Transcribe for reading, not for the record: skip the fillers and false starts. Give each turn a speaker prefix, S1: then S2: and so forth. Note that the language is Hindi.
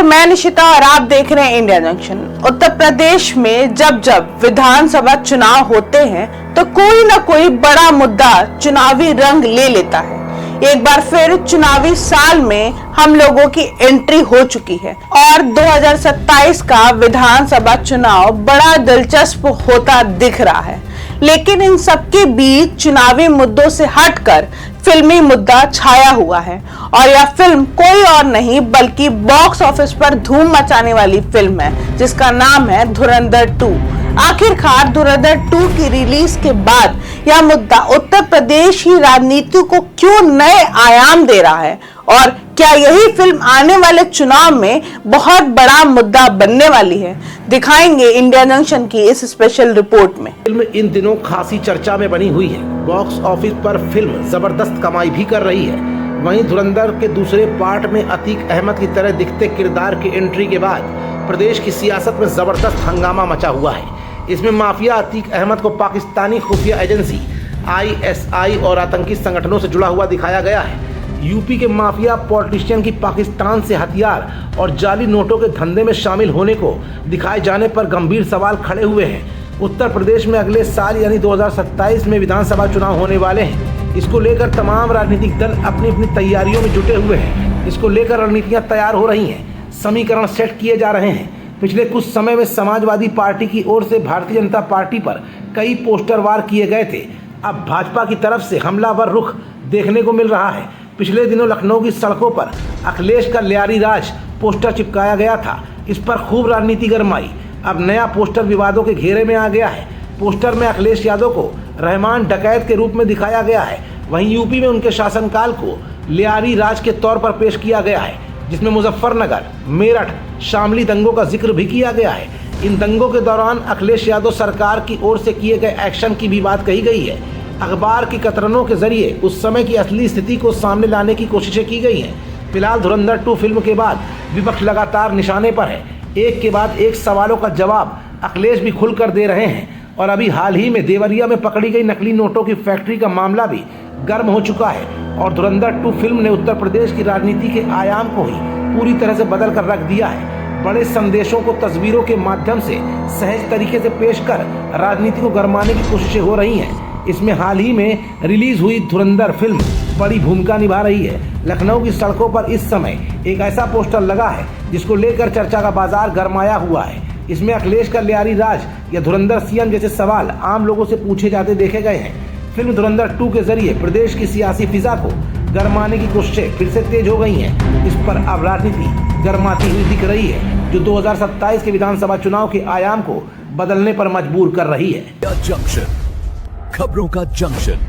S1: मैं निशिता और आप देख रहे हैं इंडिया जंक्शन। उत्तर प्रदेश में जब जब विधानसभा चुनाव होते हैं तो कोई ना कोई बड़ा मुद्दा चुनावी रंग ले लेता है। एक बार फिर चुनावी साल में हम लोगों की एंट्री हो चुकी है और 2027 का विधानसभा चुनाव बड़ा दिलचस्प होता दिख रहा है। लेकिन इन सबके बीच चुनावी मुद्दों से हटकर फिल्मी मुद्दा छाया हुआ है और यह फिल्म कोई और नहीं बल्कि बॉक्स ऑफिस पर धूम मचाने वाली फिल्म है जिसका नाम है धुरंधर 2। आखिरकार धुरंधर 2 की रिलीज के बाद यह मुद्दा उत्तर प्रदेश की राजनीति को क्यों नए आयाम दे रहा है और क्या यही फिल्म आने वाले चुनाव में बहुत बड़ा मुद्दा बनने वाली है, दिखाएंगे इंडिया जंक्शन की इस स्पेशल रिपोर्ट में।
S2: फिल्म इन दिनों खासी चर्चा में बनी हुई है। बॉक्स ऑफिस पर फिल्म जबरदस्त कमाई भी कर रही है। वहीं धुरंधर के दूसरे पार्ट में अतीक अहमद की तरह दिखते किरदार की एंट्री के बाद प्रदेश की सियासत में जबरदस्त हंगामा मचा हुआ है। इसमें माफिया अतीक अहमद को पाकिस्तानी खुफिया एजेंसी ISI और आतंकी संगठनों से जुड़ा हुआ दिखाया गया है। यूपी के माफिया पॉलिटिशियन की पाकिस्तान से हथियार और जाली नोटों के धंधे में शामिल होने को दिखाए जाने पर गंभीर सवाल खड़े हुए हैं। उत्तर प्रदेश में अगले साल यानी 2027 में विधानसभा चुनाव होने वाले हैं। इसको लेकर तमाम राजनीतिक दल अपनी अपनी तैयारियों में जुटे हुए हैं। इसको लेकर रणनीतियां तैयार हो रही हैं, समीकरण सेट किए जा रहे हैं। पिछले कुछ समय में समाजवादी पार्टी की ओर से भारतीय जनता पार्टी पर कई पोस्टर वार किए गए थे। अब भाजपा की तरफ से हमलावर रुख देखने को मिल रहा है। पिछले दिनों लखनऊ की सड़कों पर अखिलेश का लियारी राज पोस्टर चिपकाया गया था। इस पर खूब राजनीति गरमाई। अब नया पोस्टर विवादों के घेरे में आ गया है। पोस्टर में अखिलेश यादव को रहमान डकैत के रूप में दिखाया गया है। वहीं यूपी में उनके शासनकाल को लियारी राज के तौर पर पेश किया गया है, जिसमें मुजफ्फरनगर, मेरठ, शामली दंगों का जिक्र भी किया गया है। इन दंगों के दौरान अखिलेश यादव सरकार की ओर से किए गए एक्शन की भी बात कही गई है। अखबार की कतरनों के जरिए उस समय की असली स्थिति को सामने लाने की कोशिशें की गई हैं। फिलहाल धुरंधर 2 फिल्म के बाद विपक्ष लगातार निशाने पर है। एक के बाद एक सवालों का जवाब अखिलेश भी खुलकर दे रहे हैं और अभी हाल ही में देवरिया में पकड़ी गई नकली नोटों की फैक्ट्री का मामला भी गर्म हो चुका है और धुरंधर 2 फिल्म ने उत्तर प्रदेश की राजनीति के आयाम को ही पूरी तरह से बदल कर रख दिया है। बड़े संदेशों को तस्वीरों के माध्यम से सहज तरीके से पेश कर राजनीति को गरमाने की कोशिशें हो रही हैं। इसमें हाल ही में रिलीज हुई धुरंधर फिल्म बड़ी भूमिका निभा रही है। लखनऊ की सड़कों पर इस समय एक ऐसा पोस्टर लगा है जिसको लेकर चर्चा का बाजार गरमाया हुआ है। इसमें अखिलेश का लियारी राज या धुरंधर CM जैसे सवाल आम लोगों से पूछे जाते देखे गए हैं। फिल्म धुरंधर 2 के जरिए प्रदेश की सियासी फिजा को गरमाने की कोशिशें फिर से तेज हो गई हैं। इस पर अब राजनीति गरमाती हुई दिख रही है, जो 2027 के विधानसभा चुनाव के आयाम को बदलने पर मजबूर कर रही है।
S3: जंक्शन, खबरों का जंक्शन।